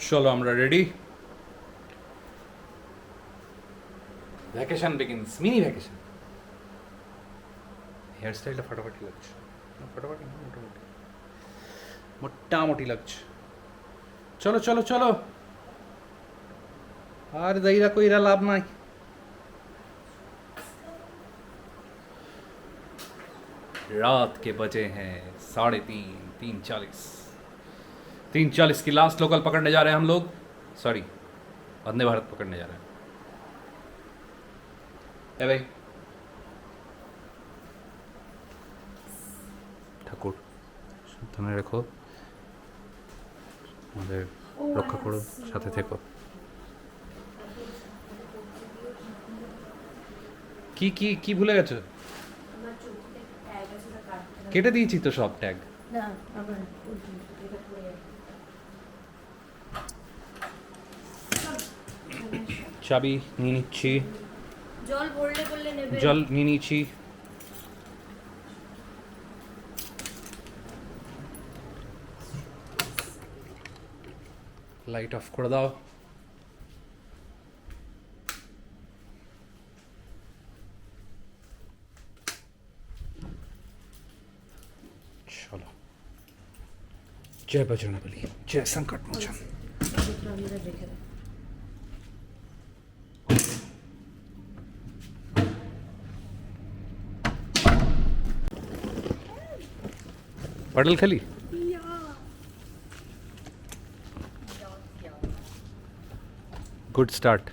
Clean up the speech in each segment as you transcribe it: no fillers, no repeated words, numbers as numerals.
চলো আমরা ready. Vacation begins, mini vacation. Hair স্টাইলটা ফাটাফাটি লাগছে, ফাটাফাটি না, মোটামুটি মোটামুটি লাগছে। চলো চলো চলো, আর দেরিরা কইরা লাভ নাই। रात के बजे हैं 3:30, 3:40। 3:40 की लास्ट लोकल पकड़ने जा रहे हैं हम लोग। सॉरी, वंदे भारत पकड़ने जा रहे हैं। ए भाई ঠাকুর সাবধানে রেখো, আমাদের রক্ষা করো, সাথে থেকো। কি কি কি ভুলে গেছো? কেটে দিয়েছি তো সব ট্যাগ। চাবি নিয়ে নিচ্ছি, জল ভরলে করলে নেবে। জল নিয়ে নিচ্ছি। লাইট অফ করে দাও। চলো, জয় বজরংবলী, জয় সংকট মোচন। पडल खाली गुड स्टार्ट।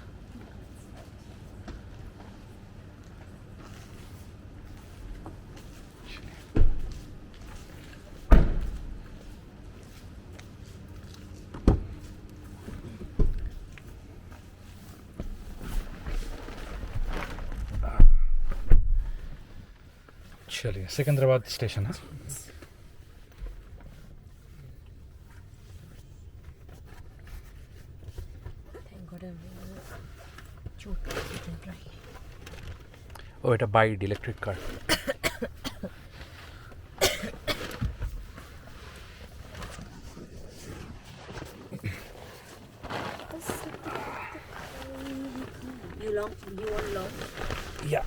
चलिए, सिकंदराबाद स्टेशन है। ও এটা বাইড electric car. You want long? या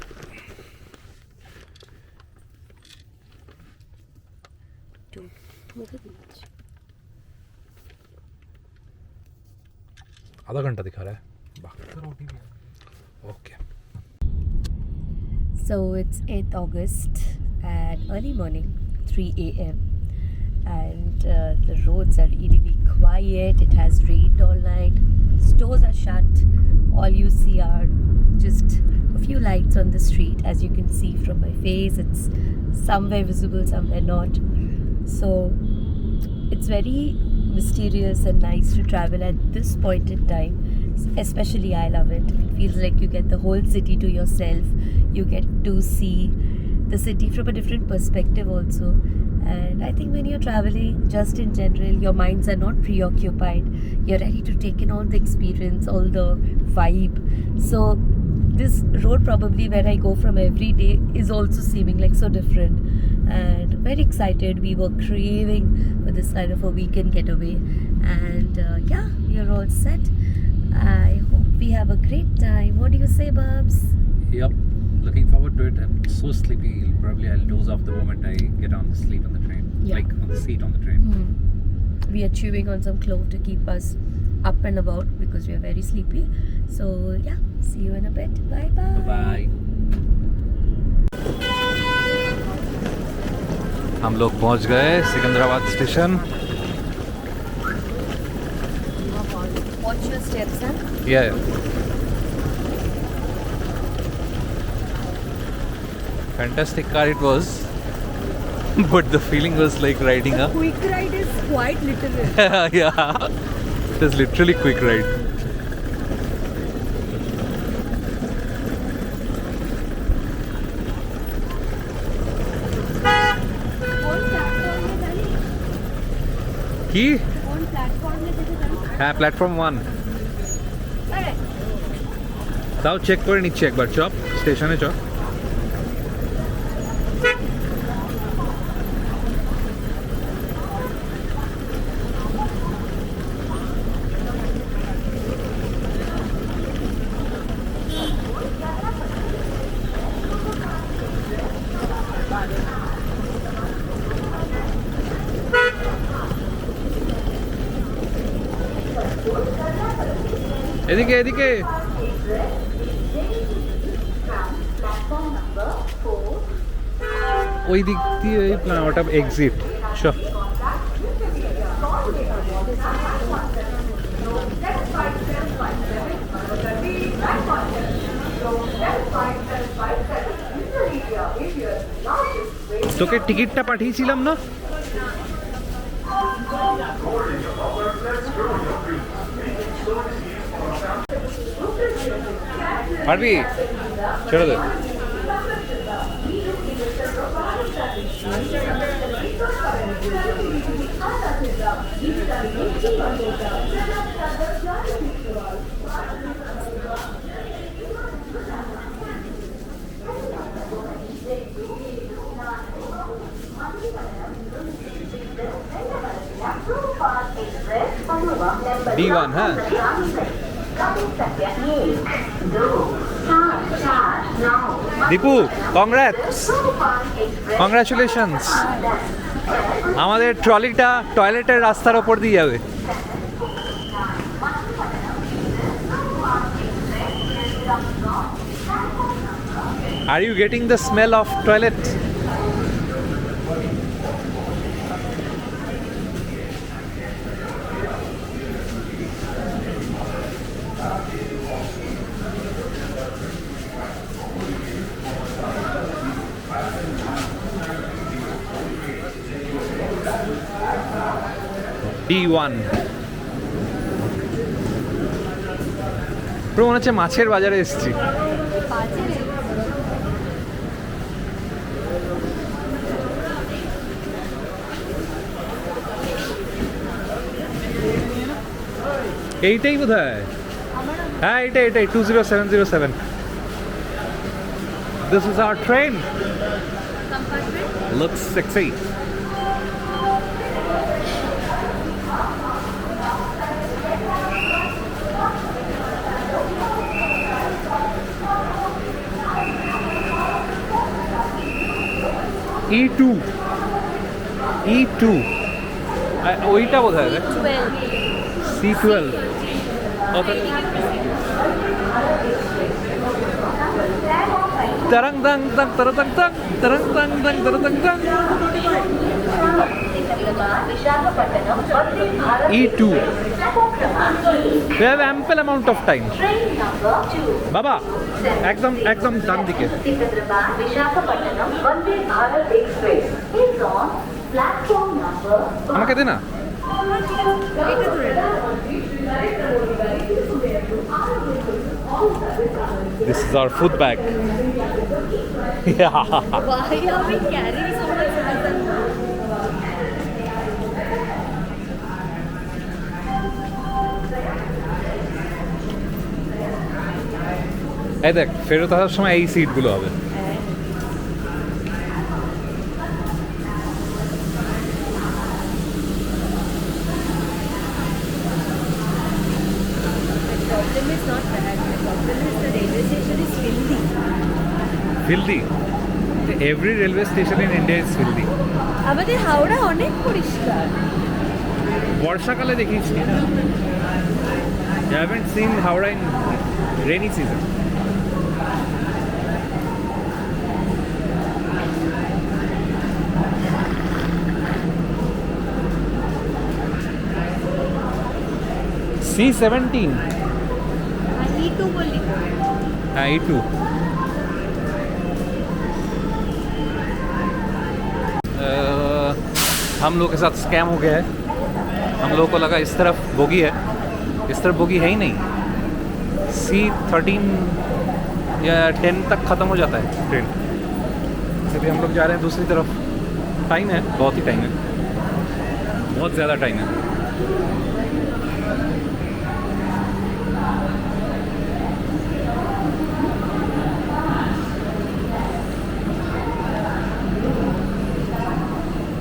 आधा घंटा दिखा रहा है। Okay. So it's 8th August at early morning, 3 a.m. and the roads are eerily quiet. It has rained all night. Stores are shut. All you see are just a few lights on the street. As you can see from my face, it's somewhere visible, somewhere not. So it's very mysterious and nice to travel at this point in time. Especially I love it. It feels like you get the whole city to yourself. You get to see the city from a different perspective also. And I think when you're traveling, just in general, your minds are not preoccupied. You're ready to take in all the experience, all the vibe. So this road probably where I go from every day is also seeming like so different. And very excited. We were craving for this kind of a weekend getaway. And yeah, we are all set. I hope we have a great time. What do you say, Babs? Yep, looking forward to it. I'm so sleepy. Probably I'll doze off the moment I get on the sleep on the train. Yeah. Like on the seat on the train. We are chewing on some clove to keep us up and about because we are very sleepy. So yeah, see you in a bit. Bye bye. Bye. हम लोग पहुंच गए Secunderabad station. Watch your steps, huh? Yeah. Fantastic car it was, but the feeling was like riding a Quick ride is quite literal. yeah, it was literally quick ride. কি হ্যাঁ platform 1 তাও check করে নিচ্ছি একবার। চপ স্টেশনে chop. এদিকে এদিকে ওই দিক দিয়ে ওটা এক্সিট চ তোকে টিকিটটা পাঠিয়েছিলাম না পারবি ছেড়ে দে D1 হ্যাঁ দীপু কংগ্রাচুলেশনস আমাদের ট্রলিটা টয়লেটের রাস্তার ওপর দিয়ে যাবে are you getting the smell of toilet D1 পুরো মনে হচ্ছে মাছের বাজারে এসেছি এইটাই বোধ হয় হ্যাঁ এটাই 20707 This is our train. Looks sexy. E2 ওইটা বোধ হয় C12 तरंग दंग दंग तरंग दंग तरंग दंग दंग तरंग दंग दंग E2 we have ample amount of time বাবা একদম ডান দিকে আমাকে দে না This is our food bag. Yeah. Why are we carrying so much medicine? এই দেখ ফেরত আসার সময় এই সিটগুলো হবে Problem is not that. The problem is the railway station is filthy. Filthy? Every railway station in India is filthy. আমাদের হাওড়া অনেক পরিষ্কার বর্ষাকালে দেখিয়েছি না You haven't seen Howrah in rainy season. C17 E2 বললি हाँ E2 हम लोग के साथ स्कैम हो गया है हम लोगों को लगा इस तरफ बोगी है इस तरफ बोगी है ही नहीं C13 या 10 तक ख़त्म हो जाता है ट्रेन इसलिए हम लोग जा रहे हैं दूसरी तरफ टाइम है बहुत ही टाइम है बहुत ज़्यादा टाइम है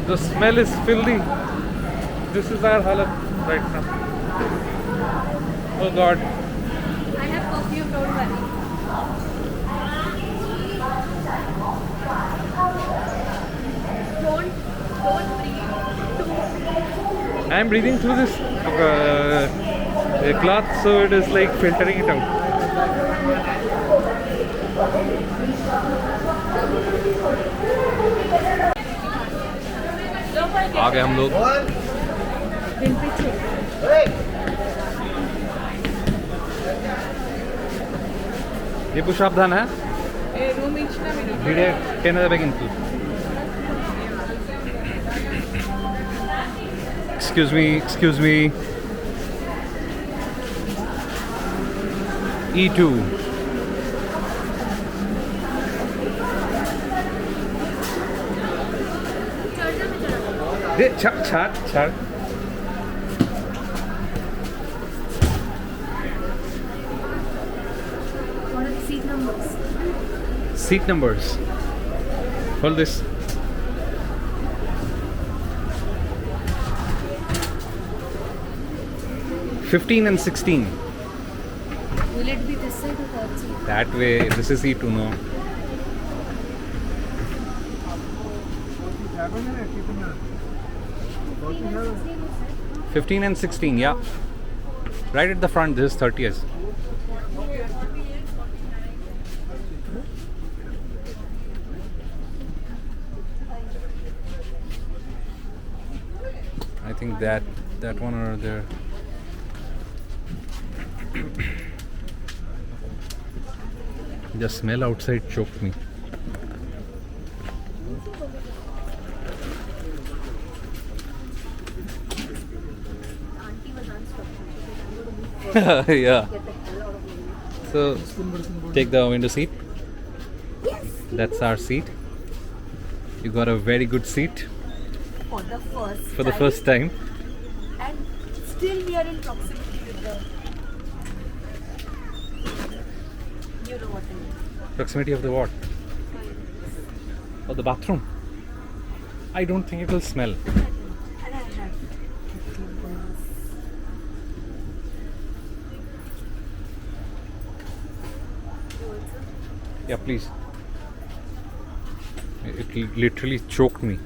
The smell is filthy. This is our halat right now. Oh God. I have perfume, don't worry. Don't breathe. I am breathing through this A cloth, so it is like filtering it out. आ गए हम लोग। ये सावधान है भिड़े टेने देवे किन्तु। Excuse me. E2. छाड़। Seat numbers. Hold this. (15) and 16. Will it be this side or that side? That way. This is E2, no? (15) and 16, yeah. Right at the front, this is 30th. I think that one or there. The smell outside choked me. Yeah. So take the window seat. Yes. That's our seat. You got a very good seat For the first time. And still we are in proximity with the. You know what I mean. Proximity of the what? Of the bathroom. I don't think it will smell. And I have. Yeah, please. It literally choked me.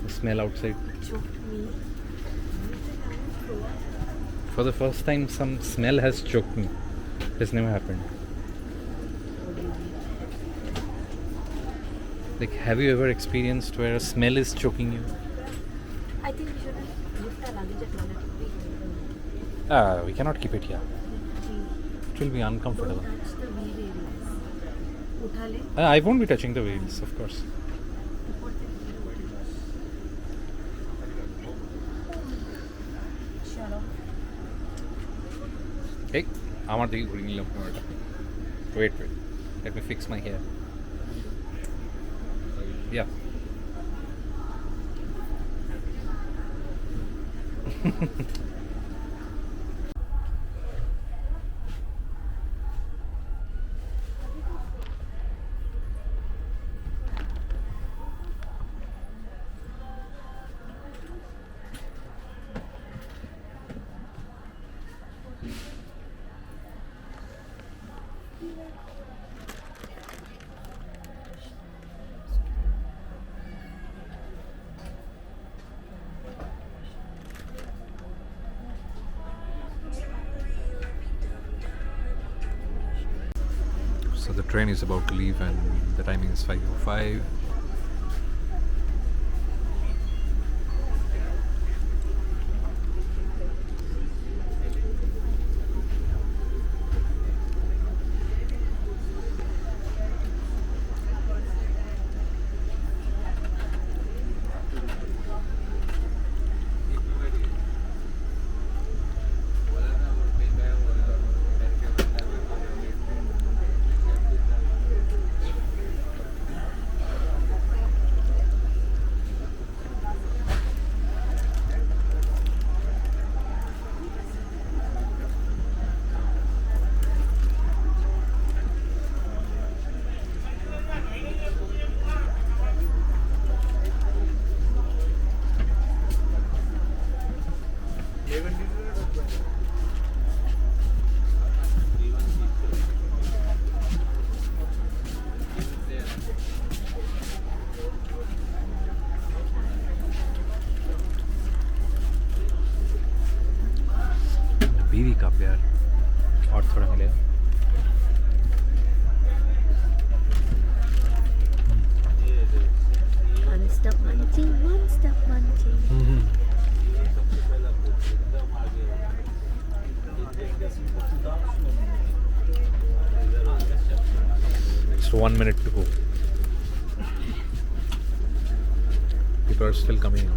The smell outside. Choked me. For the first time, some smell has choked me. This never happened. Like, have you ever experienced where a smell is choking you? I think we shouldn't lift our luggage at toilet. We cannot keep it here. It will be uncomfortable. Don't touch the wheel areas. उठा ले. I won't be touching the wheels, of course. Shut up. Hey, আমার দিকে ঘুরিয়ে নিলাম ক্যামেরাটা। Wait. Let me fix my hair. Yeah. So the train is about to leave and the timing is 5:05. बीवी का प्यार और थोड़ा मिलेगा। One stop munching, one stop munching. It's 1 minute to go. People are still coming in.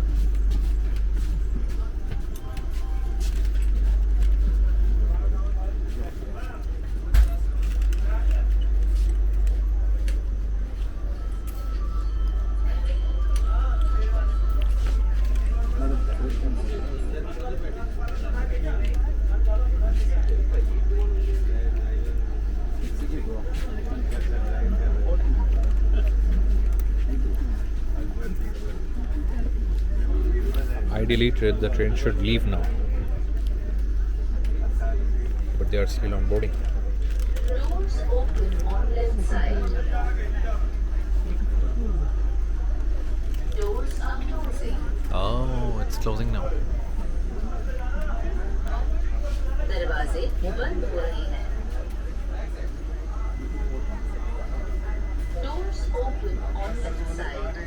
Ideally, the train should leave now, but they are still on boarding. Doors open on left side. Doors are closing. Oh, it's closing now. दरवाजे बंद हो रहे हैं. Doors open on left side.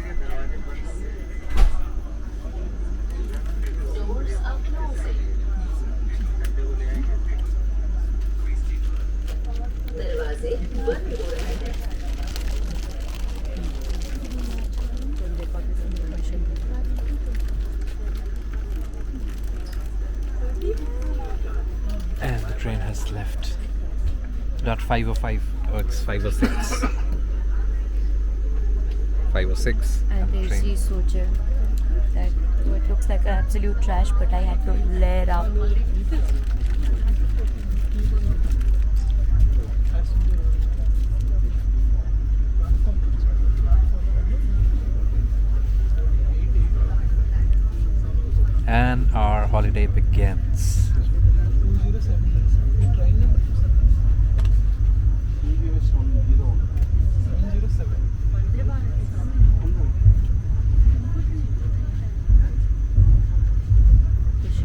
Doors are closing. दरवाजे बंद हो रहे हैं. And the train has left. Not 5:05. Oh, it's 5:06. 5:06. And there's train. this soldier that it looks like absolute trash, but I had to layer up. And our holiday begins.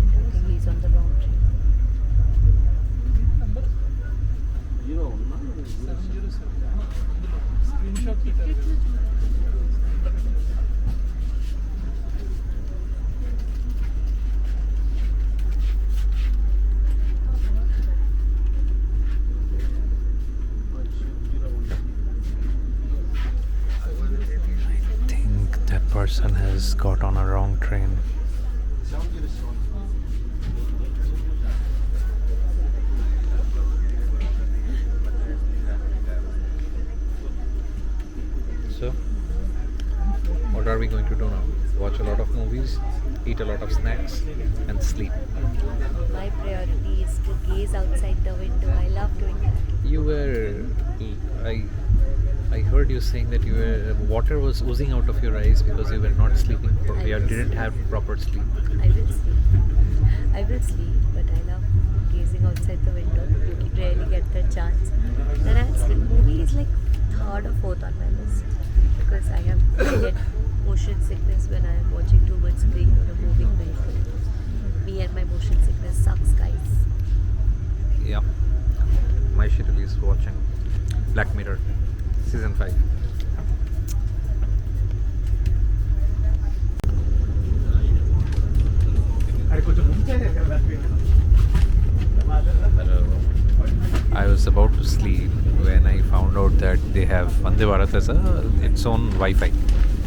I think he's on the wrong train. I think that person has got on a wrong train. So, what are we going to do now? Watch a lot of movies, eat a lot of snacks, and sleep. My priority is to gaze outside the window. I love doing that. You were, I heard you saying that you were, water was oozing out of your eyes because you were not sleeping properly or didn't have proper sleep. I will sleep. I will sleep, but I love gazing outside the window. You rarely get that chance. Then I'll sleep. Movie is like third or fourth on my list because I get motion sickness when I am watching too much screen on a moving vehicle. Me and my motion sickness sucks, guys. Yeah. My schedule is watching Black Mirror season 5. Hello. I was about to sleep when I found out that they have Vande Bharat as its own Wi-Fi,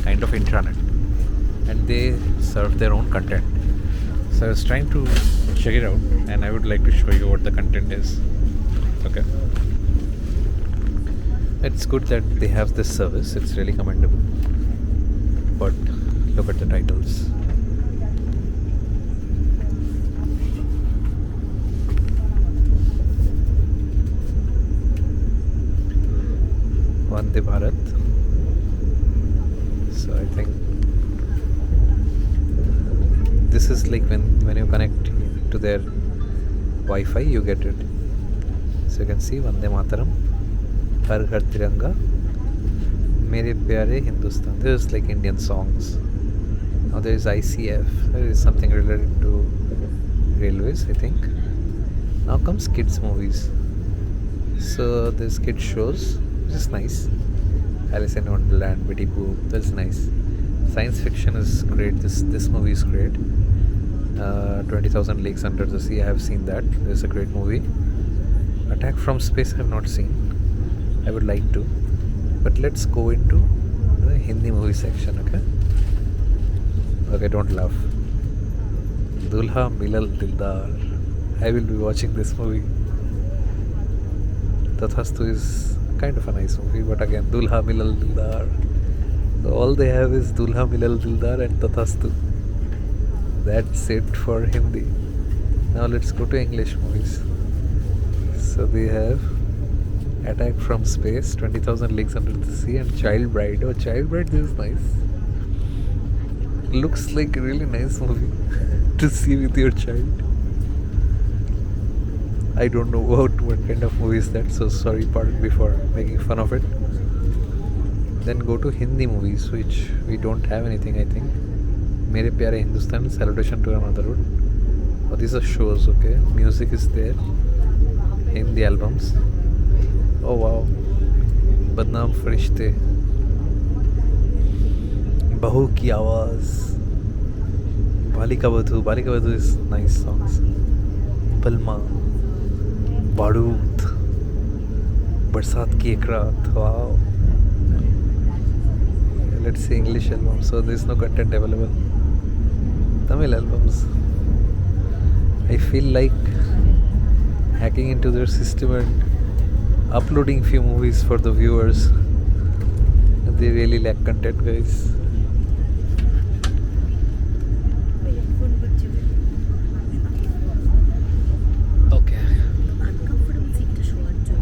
kind of intranet, and they serve their own content. So I was trying to check it out, and I would like to show you what the content is. Okay. It's good that they have this service. It's really commendable. But look at the titles. Vande Bharat. So I think this is like when you connect to their Wi-Fi, you get it. So you can see Vande Mataram, Har Ghar Tiranga, Mere Pyare Hindustan. This is like Indian songs. Now there is ICF. There is something related to railways, I think. Now comes kids movies. So there's kids shows, which is nice. Alice in Wonderland, Betty Boop, that's nice. Science fiction is great. This movie is great. 20,000 Leagues Under the Sea. I have seen that. It's a great movie. Attack from Space. I have not seen. I would like to. But let's go into the Hindi movie section. Okay. Okay. Don't laugh. Dulha Milal Dildar. I will be watching this movie. Tathastu is kind of a nice movie, but again, Dulha Milal Dildar. So all they have is Dulha Milal Dildar and Tathastu. That's it for Hindi. Now let's go to English movies. So they have Attack from Space, 20,000 Leagues Under the Sea, and Child Bride. Oh, Child Bride, this is nice. Looks like a really nice movie to see with your child. I don't know what kind of movie is that, so sorry, pardon me for making fun of it. Then go to Hindi movies, which we don't have anything, I think. Mere Pyare Hindustan, Salutation to Motherhood. Oh, these are shows, okay. Music is there. Hindi albums. Oh wow. Badnaam Farishte. Bahu Ki Awaaz. Balika Vadhu. Balika Vadhu is nice songs. Palma. Barood. Barsat Ki Ek Raat. Wow. Let's see English albums. So there's no content available. Tamil albums. I feel like hacking into their system and uploading few movies for the viewers. They really lack content, guys. Okay. Uncomfortable seat to show on too.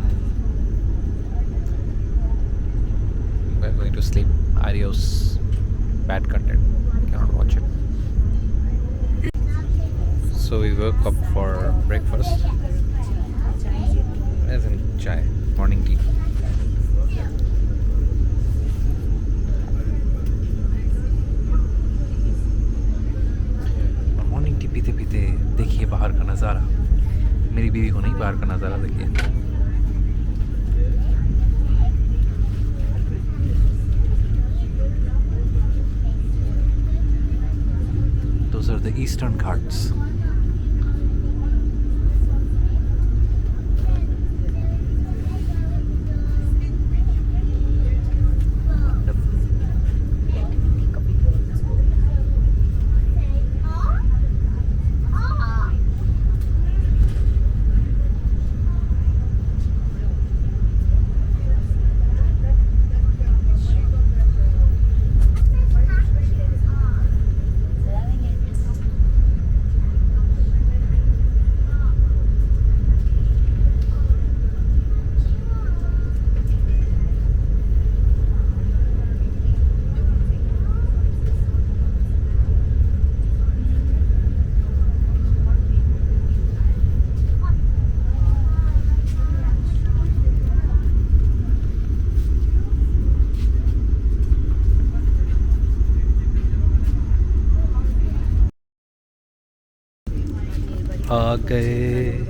We're going to sleep. Adios. Bad content. Cannot watch it. So we woke up for breakfast. As in chai, morning tea. और morning tea पीते पीते देखिए बाहर का नज़ारा. मेरी बीवी को नहीं, बाहर का नज़ारा देखिए. Those are the Eastern Ghats. आ गए.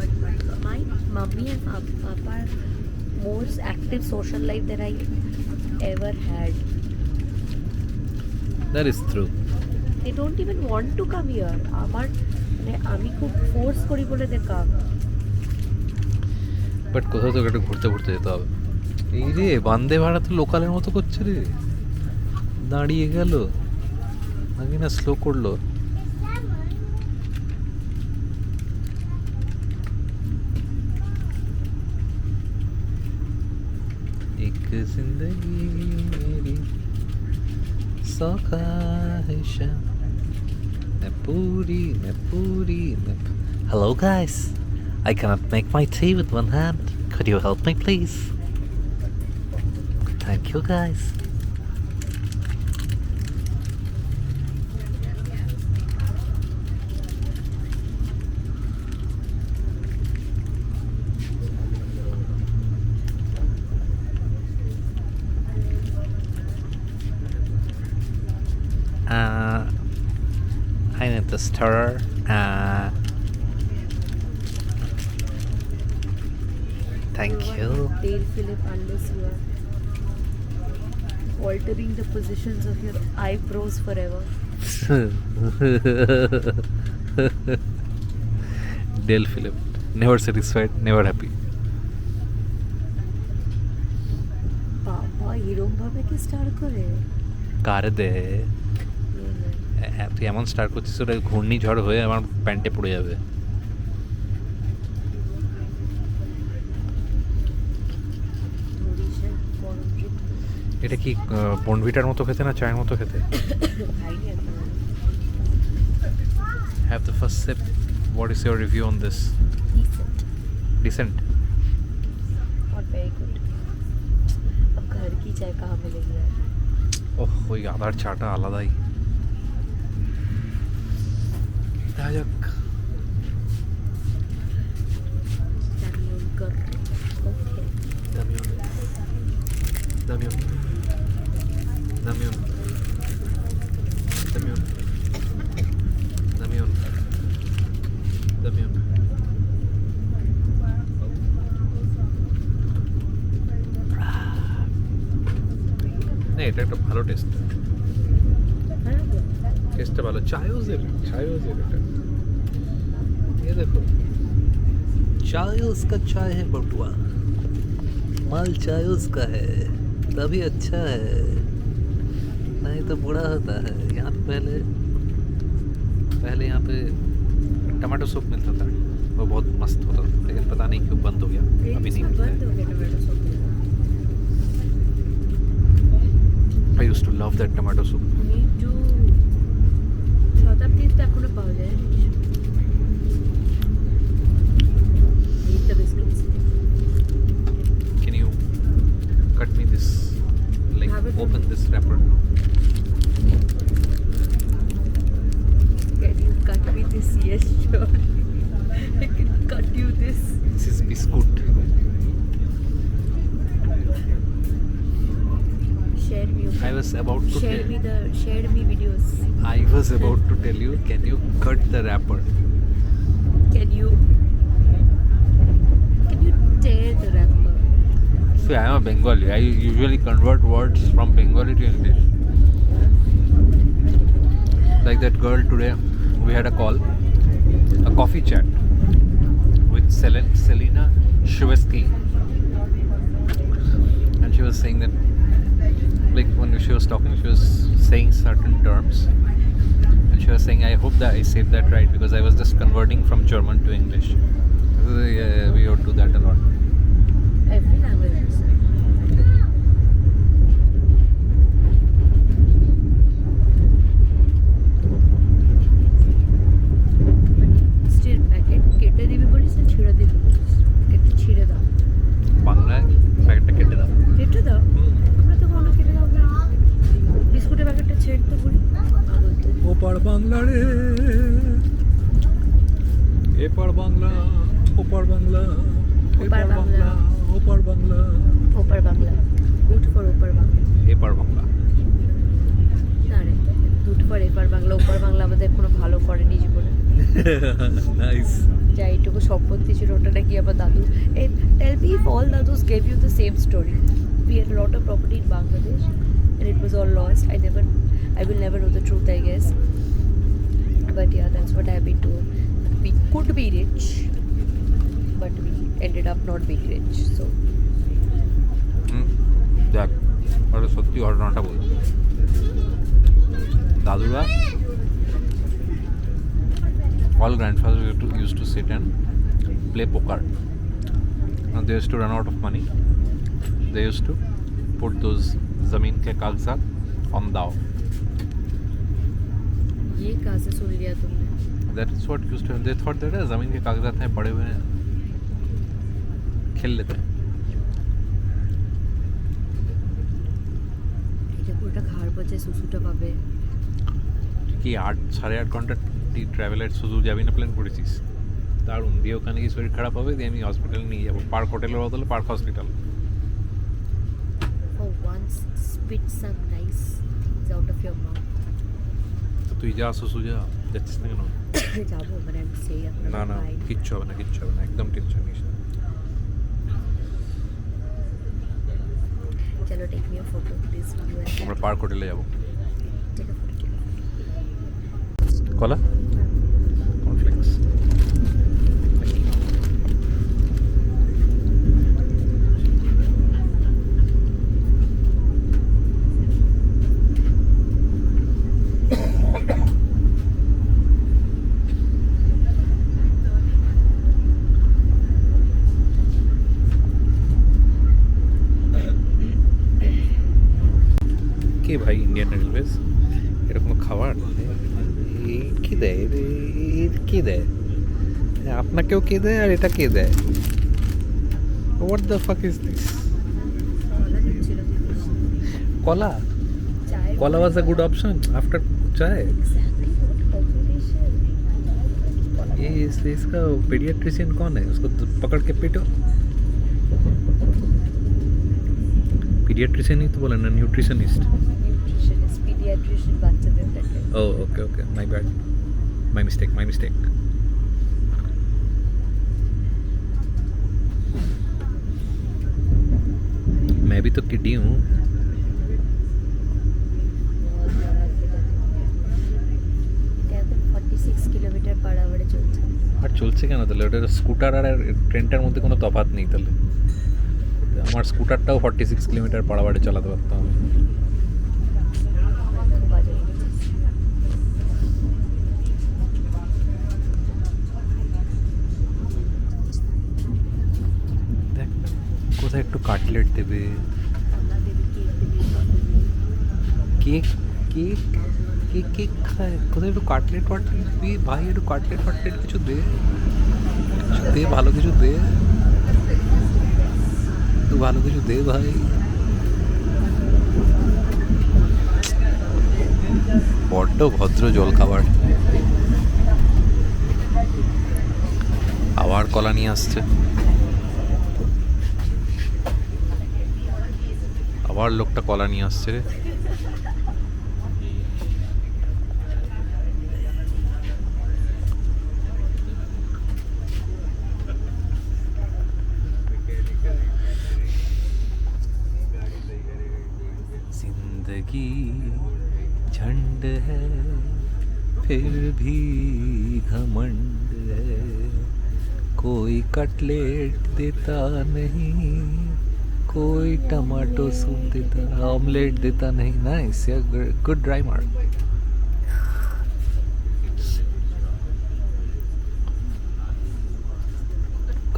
My mummy and papa are most active social life that I ever had. That is true. They don't even want to come here. আমার মানে আমি খুব ফোর্স করি বলে they come. বাট কোথাও তো একটু ঘুরতে ঘুরতে যেতে হবে. এই রে বান্দে ভাড়া তো লোকালের মতো করছে রে. দাঁড়িয়ে গেল নাকি না স্লো করলো. एक जिंदगी मेरी सौ ख्वाहिशां मैं पूरी मैं. Hello guys, I cannot make my tea with one hand. Could you help me please? Thank you guys. I need the stirrer. Thank won't you. need Dale Phillip unless you are altering the positions of your eyebrows forever. Dale Phillip. Never satisfied, never happy. বাবা এরম ভাবে কি star করে? কার দে তুই এমন star করছিস ওটা ঘূর্ণিঝড় হয়ে আমার প্যান্টে পড়ে যাবে। ওড়িশার গরম ঋতু। এটা কি বনভিটার মতো খেতে না চায়ের মতো খেতে? খাইনি এখনো। Have the first sip. What is your review on this? Decent. Decent. Not very good. अब घर की चाय कहाँ मिलेगी यार? ওহ ওই আদার চাটা আলাদাই। দেখা যাক। Damian Gur. Okay. Damian. Damian. Damian. Damian. Damian. Damian. না এটা একটা ভালো টেস্ট, খারাপ না? টেস্টটা ভালো। চায়ও জের এটা। ये देखो चाय उसका चाय है बटुआ, माल चाय उसका है तभी अच्छा है, नहीं तो बुरा होता है। यहाँ पे पहले यहाँ पे टमाटो सूप मिलता था, वो बहुत मस्त होता था, लेकिन पता नहीं क्यों बंद हो गया, अभी नहीं मिलता बंद है। हो गया tomato soup. I used to love that tomato soup. Me too. শতাব্দীতে এখনো পাওয়া যায়। Eat the biscuits. Can you cut me this, like Have it. open this wrapper? Can you cut me this? Yes, sure. I can cut you this. This is biscuit. Share me. I was about to Share me videos. I was about to tell you, can you cut the wrapper? Can you tear the wrapper? See, I am a Bengali. I usually convert words from Bengali to English. Like that girl today, we had a call, a coffee chat with Selena Shivesky. And she was saying that, like when she was talking, she was saying certain terms. And she was saying, I hope that I said that right because I was just converting from German to English. Yeah, we ought to do that a lot. Every language is. Still packet কেটে দিবি বলিস না ছিঁড়ে দিবি বলিস? কেটে ছিঁড়ে দাও। বাংলায় প্যাকেটটা কেটে দাও। কেটে দাও? আমরা তো কোনো কেটে দাও না। বিস্কুটের প্যাকেটটা ছেড়ে তো বলি। পাগল তো। ওপার বাংলা রে, এপার বাংলা, ওপার বাংলা, এপার বাংলা, ওপার বাংলা, ওপার বাংলা। গুড ফর ওপার বাংলা। এপার বাংলা। না রে, গুড ফর এপার বাংলা। ওপার বাংলা আমাদের কোনো ভালো করেনি জীবনে। নাইস। যা এইটুকু সম্পত্তি ছিল ওটা নাকি আমার দাদু। টেল মি ইফ অল দাদুস gave you the same story. We had a lot of property in Bangladesh and it was all lost. I will never know the truth, I guess. But yeah, that's what I have been told. We could be rich, but we ended up not being rich. So দেখ ওটা সত্যি ঘটনাটা বল। দাদুরা, all grandfathers used to sit and play poker. Now they used to run out of money. They used to put those zameen ke कागजात on दाव. ये कहाँ से सुन लिया तुमने? That is what used to happen. They thought that zameen के कागजात हैं पड़े हुए हैं, खेल लेते हैं। এটা পুরোটা খাওয়ার পর যে সুসুটা পাবে। কি 8-8.5 ঘন্টা ট্রাভেলের শুধু যাবি না প্ল্যান করেছিস? দারুণ। দিয়ে ওখানে গিয়ে শরীর খারাপ হবে, দিয়ে আমি হসপিটালে নিয়ে যাবো। পার্ক হোটেলের বদলে park hospital. For once, spit some nice things out of your mouth. তো তুই যা শুশু যা, যাচ্ছিস না কেন? যাবো মানে আমি সেই না না কিচ্ছু হবে না, কিচ্ছু হবে না, একদম টেনশন নিস না। Chalo, take me a photo of this view and আমরা পার্ক হোটেলে যাব। take a photo. কলা কর্নফ্লেক্স কে ভাই ইন্ডিয়ান রেলওয়েজ এরকম খাবার এই কি দেয় কি দেয় আপনাকেও কে দেয় আর এটা কে দেয় what the fuck is this kola Chai. Kola was a good option after chai Exactly what combination. ये इसका पीडियाट्रिशियन कौन है उसको पकड़ के पीटो पीडियाट्रिशियन ही तो बोला ना न्यूट्रिशनिस्ट Nutritionist, pediatrician, বাচ্চাদের দেখে। Oh, okay. My bad. My mistake. मैं भी तो किडी हूँ। এটা এখন 46 কিলোমিটার পার আওয়ারে চলছে। আর চলছে কেন তাহলে ওটা স্কুটার আর ট্রেনটার মধ্যে কোনো তফাৎ নেই তাহলে আমার স্কুটারটাও 46 কিলোমিটার পার আওয়ারে চালাতে পারতাম আমি। খুব বাজে লেগেছে। দেখ কোথায় একটু কাটলেট দেবে আমরা দেবী কেক দেবী কেক খায় কোথায় একটু কাটলেট দিবি ভাই একটু কাটলেট কিছু দে ভালো কিছু দে তুই ভালো কিছু দে ভাই বড্ড ভদ্র জল খাবার আবার কলা নিয়ে আসছে আবার লোকটা কলা নিয়ে আসছে রে जिंदगी झंड है फिर भी घमंड है कोई कटलेट देता नहीं कोई टमाटो सूप देता ऑमलेट देता नहीं नाइस गुड ड्राई मार्क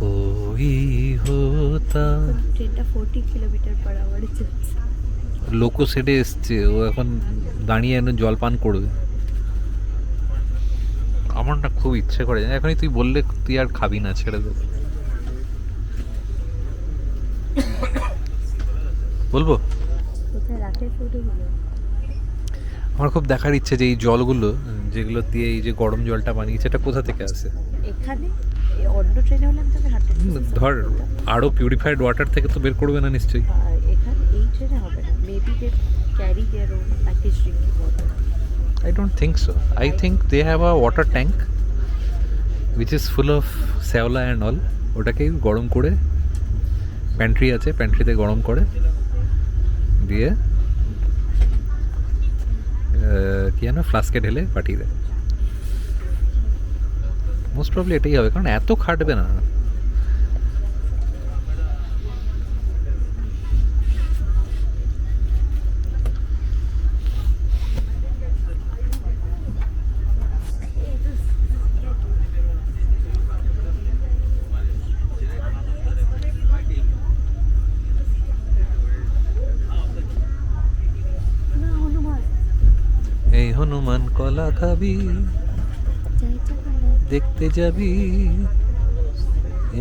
कोई होता ট্রেনটা 40 কিলোমিটার পার আওয়ারে চলছে। লোকো সেটে এসছে ও এখন দাঁড়িয়ে এখন জলপান করবে আমার না খুব ইচ্ছে করে এখনই তুই বললে তুই আর খাবি না ছেড়ে দে বলবো কোথায় রাখে ফটোগুলো? আমার খুব দেখার ইচ্ছে যে এই জলগুলো যেগুলো দিয়ে এই যে গরম জলটা বানিয়েছে এটা কোথা থেকে আসে এখানে এই অন্য ট্রেনে হলে আমি তোকে 100% ধর আরও পিউরিফাইড ওয়াটার থেকে তো বের করবে না নিশ্চয়ই আর এখানে এই ট্রেনে হবে না। Maybe they carry their own package drinking water. I don't think so. I think they have a water tank which is full of শ্যাওলা and all. ওটাকে গরম করে প্যান্ট্রি আছে প্যান্ট্রিতে গরম করে দিয়ে কি যেন ফ্লাস্কে ঢেলে পাঠিয়ে দেয় মোস্ট প্রবলি এটাই হবে কারণ এত খাটবে না না হনুমান এই হনুমান কলা খাবি দেখতে যাবি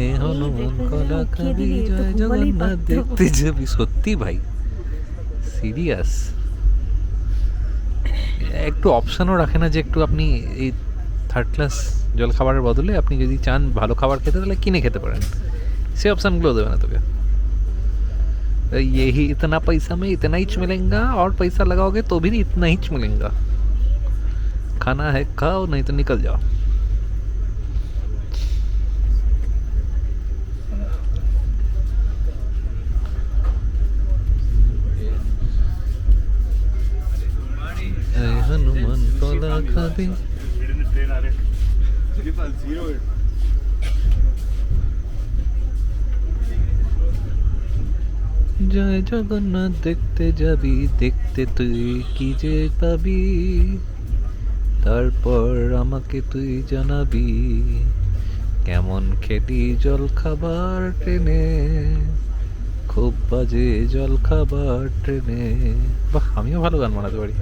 এ হনুমান কলা খাবি জয় জগন্নাথ দেখতে যাবি সত্যি ভাই সিরিয়াস একটু অপশানও রাখে না যে একটু আপনি এই থার্ড ক্লাস জল খাবারের বদলে আপনি যদি চান ভালো খাবার খেতে তাহলে কিনে খেতে পারেন সে অপশানগুলো দেবে না তোকে यही इतना पैसा में इतना ही मिलेगा और पैसा लगाओगे तो भी इतना ही मिलेगा खाना है खाओ नहीं तो निकल जाओ জানাবি জয় জগন্নাথ দেখতে যাবি, দেখতে তুই কি যে পাবি, তারপর আমাকে তুই জানাবি কেমন খেলি জল খাবার ট্রেনে, খুব বাজে জল খাবার ট্রেনে। বাহ, আমিও ভালো গান বানাতে পারি।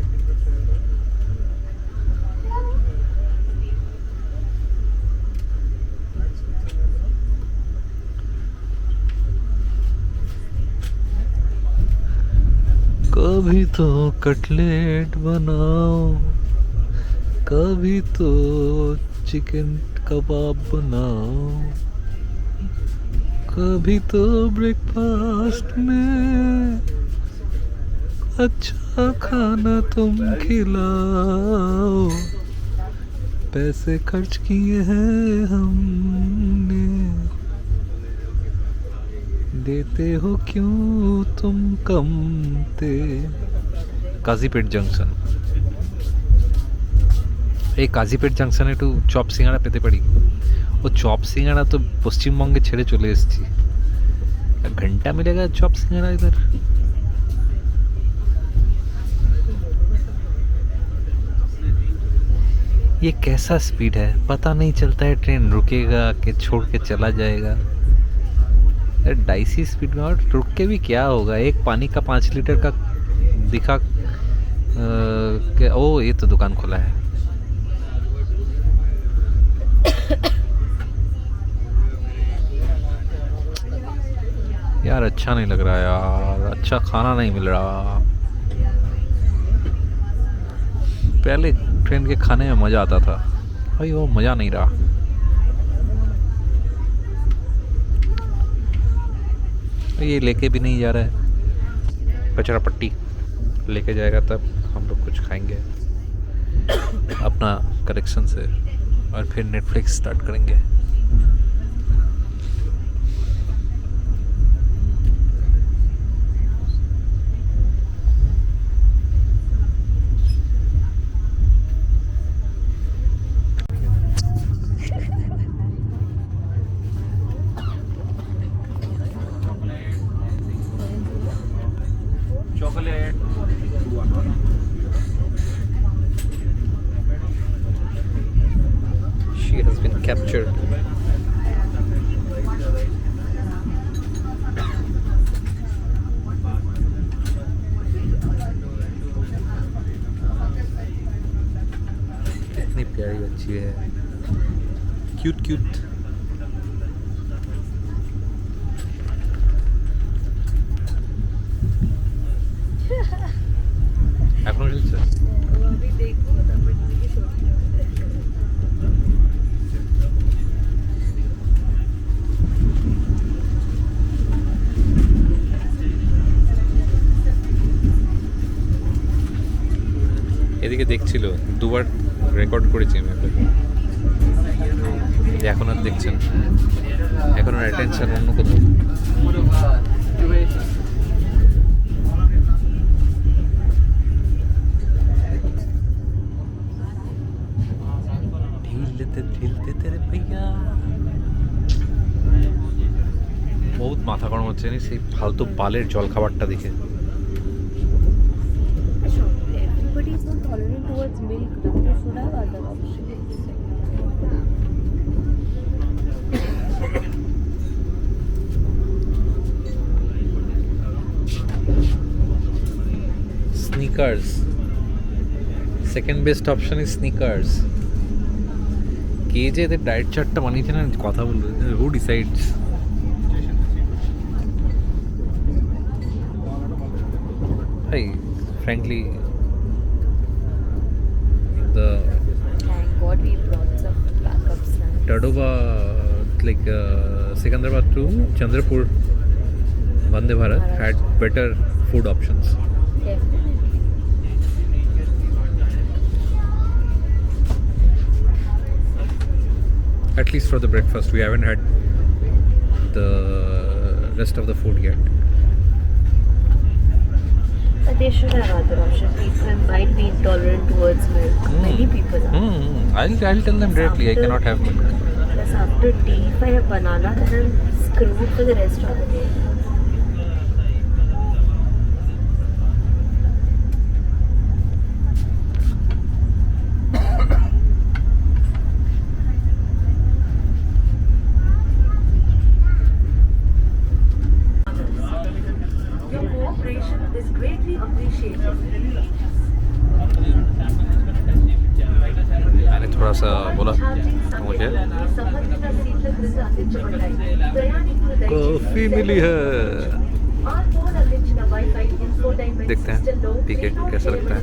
कभी तो कटलेट बनाओ, कभी तो चिकन कबाब बनाओ, कभी तो ब्रेकफास्ट में अच्छा खाना तुम खिलाओ, पैसे खर्च किए हैं हमने, देते हो क्यों तुम कमते। কাজীপেট জাংশন, এই কাজীপেট জাংশনে একটু চপ সিঙ্গাড়া পেতে পারি? ও চপ সিঙ্গাড়া তো পশ্চিমবঙ্গে ছেড়ে চলে এসেছি, ঘন্টা মিলেগা চপ সিঙ্গাড়া इधर। ये कैसा स्पीड है, पता नहीं चलता है ट्रेन रुकेगा कि छोड़ के चला जाएगा। डाइसी स्पीड में, और रुक के भी क्या होगा, एक पानी का 5 लीटर का दिखा कि ओ ये तो दुकान खुला है। यार अच्छा नहीं लग रहा यार, अच्छा खाना नहीं मिल रहा। पहले ट्रेन के खाने में मज़ा आता था, भाई वो मज़ा नहीं रहा। ये लेके भी नहीं जा रहा है, कचरा पट्टी लेके जाएगा तब हम लोग कुछ खाएंगे अपना कलेक्शन से, और फिर नेटफ्लिक्स स्टार्ट करेंगे। chocolate. She has been captured. कितनी प्यारी बच्ची है, क्यूट क्यूट। এখনো চলছে? আমি দেখবো তারপর থেকে সত্যি এদিকে দেখছিল, দুবার রেকর্ড করেছি আমি ওকে। এখন আর দেখছেন, এখন আর অ্যাটেনশন অন্য কোথাও। বহুত মাথা গরম হচ্ছে জানিস সেই ফালতু বালের জল খাবারটা দেখে। Everybody is not tolerant towards milk. They should have other options. Sneakers. Second best option is sneakers. কে যে এদের ডায়েট চার্টটা বানিয়েছে না, কথা বলবো, হু ডিসাইডস? ভাই frankly the Thank God we brought some backup snacks. Tadoba like Secunderabad to Chandrapur Vande Bharat had better food options. Definitely. At least for the breakfast. We haven't had the rest of the food yet. But they should have other options. People might be intolerant towards milk. Many people are. I'll tell them directly I cannot have milk. Plus, after tea, if I have banana, then I'm screwed for the rest of the day. Your cooperation is greatly appreciated. मैंने थोड़ा सा बोला मुझे coffee मिली है. देखते हैं P के कैसा लगता है.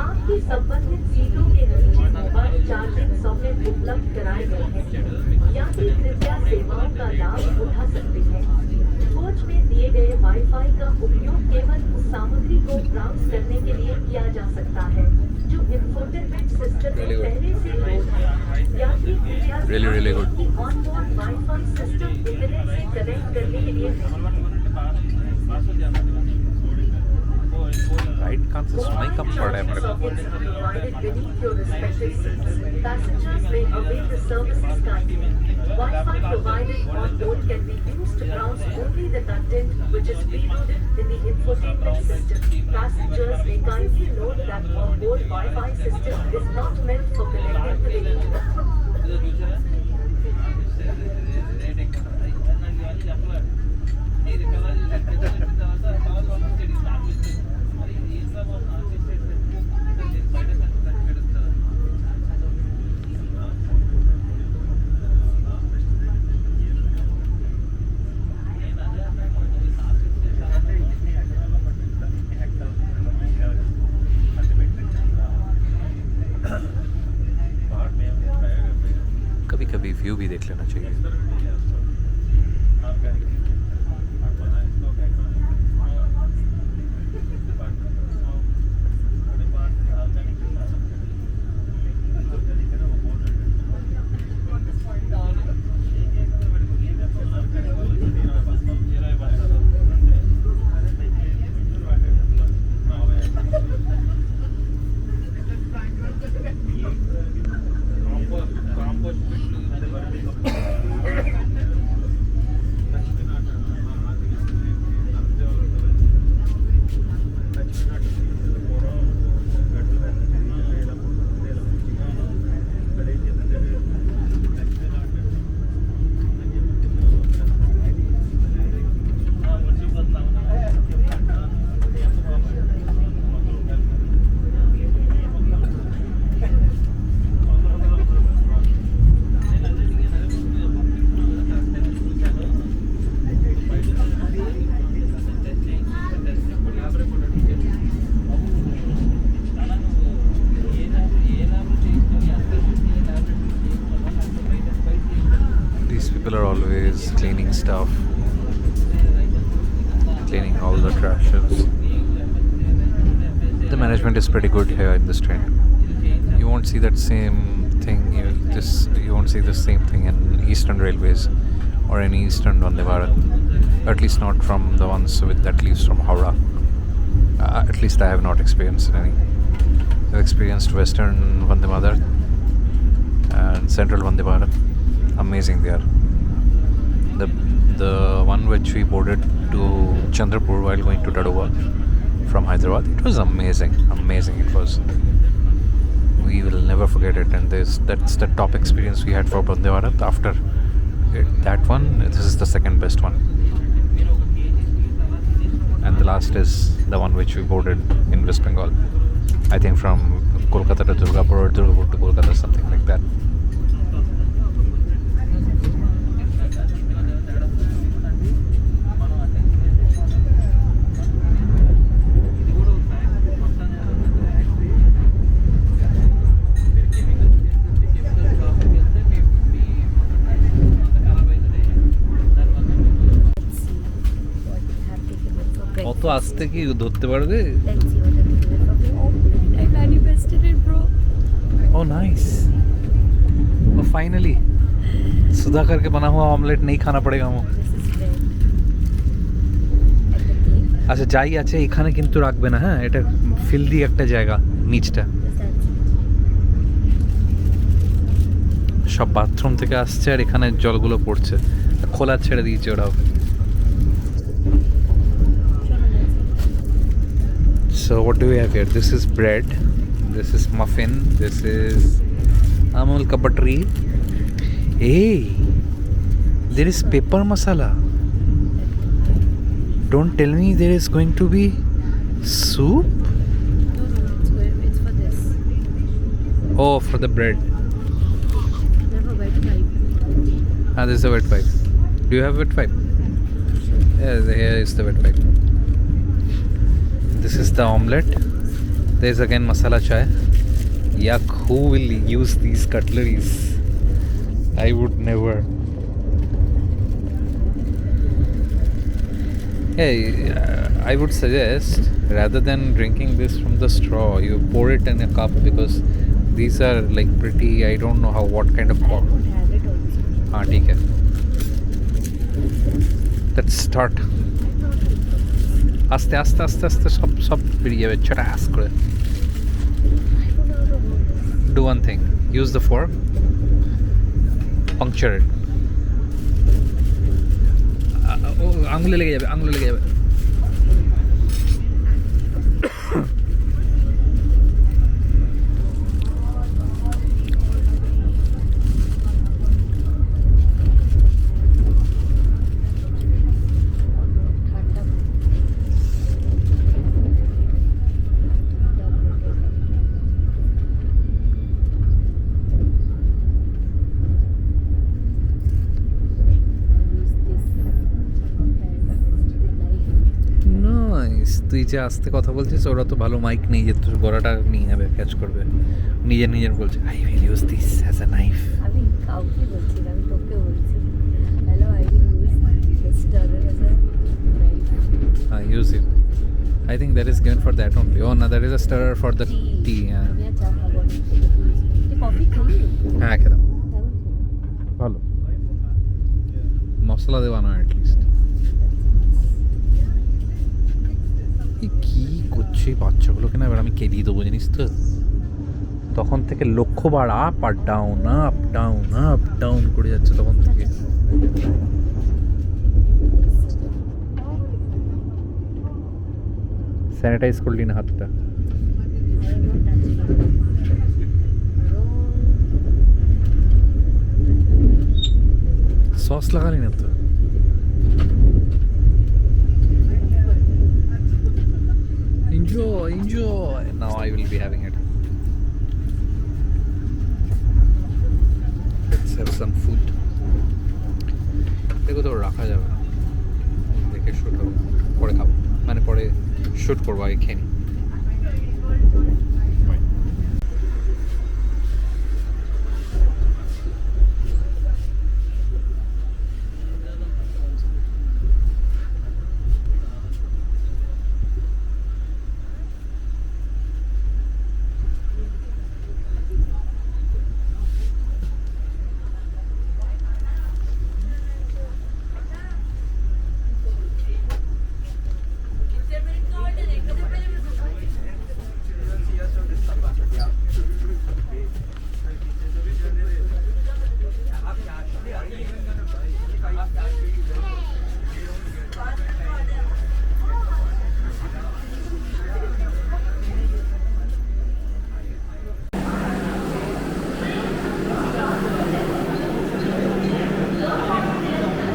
आपकी संबंधित सीटों के नीचे मोबाइल चार्जिंग सॉकेट उपलब्ध कराए गए हैं. यात्री कृपया सेवाओं का लाभ उठा सकते हैं. कोच में दिए गए वाईफाई का उपयोग केवल उस सामग्री को ब्राउज करने के लिए किया जा सकता है जो इंफोटेनमेंट सिस्टम में पहले से लोड है. यात्री कृपया Really good. Onboard wifi system internet से कनेक्ट करने के लिए राइट कहाँ से सुनाई कम पड़ रहा है मेरे को. sockets are provided beneath your respective seats. Passengers may avail the services kindly. Wi-Fi provided on board can be used to browse only the content which is preloaded in the infotainment system. Passengers may kindly note that on-board Wi-Fi system is not meant for connecting to the internet. कभी कभी view भी देख लेना चाहिए. People are always cleaning stuff, cleaning all the trashes. The management is pretty good here in this train. You won't see that same thing. You won't see the same thing in Eastern Railways or any Eastern Vande Bharat. At least not from the ones that leaves from Howrah. At least I have not experienced any. I've experienced Western Vande Bharat and Central Vande Bharat. Amazing they are. The one which we boarded to Chandrapur while going to Tadoba from Hyderabad, it was amazing. It was. We will never forget it, and that's the top experience we had for Vande Bharat. After that one, this is the second best one, and the last is the one which we boarded in West Bengal. I think from Kolkata to Durgapur or Durgapur to Kolkata, something like that. এত আস্তে কি ধরতে পারবে? Let's see what I'm doing from the omelet. I manifested it, bro. Oh nice. Oh finally. Sudhakar के बना हुआ omelette नहीं खाना पड़ेगा हमको। This is bread. And the cake. আচ্ছা যাই আছে এখানে কিন্তু রাখবে না, হ্যাঁ এটা ফিল্দি একটা জায়গা নিচটা। Yes, that's it. সব বাথরুম থেকে আসছে আর এখানে জলগুলো পড়ছে, খোলা ছেড়ে দিয়েছে ওরাও। So what do we have here? This is bread, this is muffin, this is Amul ka buttery. Hey, there is pepper masala. Don't tell me there is going to be soup. No, it's good. It's for this. Oh, for the bread. Never wet pipe. Ah, this is the wet pipe. Do you have wet pipe? Yeah, here is the wet pipe. This is the omelette. There is again masala chai. Yuck, who will use these cutleries? I would never. Hey, I would suggest rather than drinking this from the straw, you pour it in a cup because these are like pretty. I don't know what kind of. I don't have it also. हाँ ठीक है. Let's start. আস্তে আস্তে আস্তে আস্তে সব সব বেরিয়ে যাবে ছটাস করে। I don't know how to hold this. Do one thing. Use the fork. Puncture it. আঙুলে লেগে যাবে, আঙুলে লেগে যাবে। তুই যে আস্তে কথা বলছিস ওরা তো ভালো মাইক নেই যে তোর গলাটা নিয়ে যাবে, ক্যাচ করবে। নিজের নিজের বলছে I will use this as a knife. আমি কাউকে বলছি না, আমি তোকে বলছি। Hello, I will use this starrer as a knife. Use it. I think that is given for that only. Oh no, that is a stirrer for the tea. আমি আর চা খাবো না। তুই কফি খাবি? হ্যাঁ খেলাম, কেমন ছিল? ভালো মশলা দেওয়া না অ্যাটলিস্ট। কি করছে বাচ্চাগুলোকে না, এবার আমি কেলিয়ে দেবো জানিস তো। তখন থেকে লক্ষ্যবার আপ আর down up down up down করে যাচ্ছে তখন থেকে। স্যানিটাইজ করলি না হাতটা? সস লাগালি না তো? Enjoy, enjoy. Now I will be having it. Let's have some food. দেখো তো রাখা যাবে না, দেখে শুট হবে, পরে খাবো, মানে পরে শুট করবো, আগে খেয়ে নিই।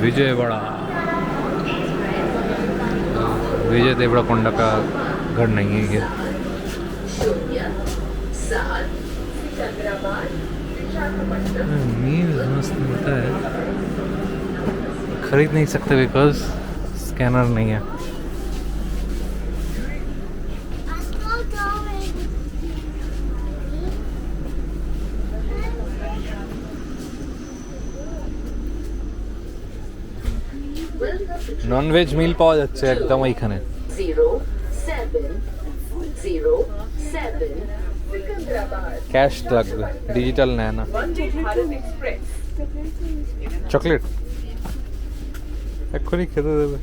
विजयवाड़ा, विजय देवराकोंडा का घर नहीं है ये। मील मस्त मिलता है, खरीद नहीं सकते बिकॉज स्कैनर नहीं है। ননভেজ মিল পাওয়া যাচ্ছে একদম এইখানে। 00707 सिकंदराबाद ক্যাশ লাগবে, ডিজিটাল নেয় না। वंदे भारत एक्सप्रेस চকলেট এক্ষুনি খেতে দেবে।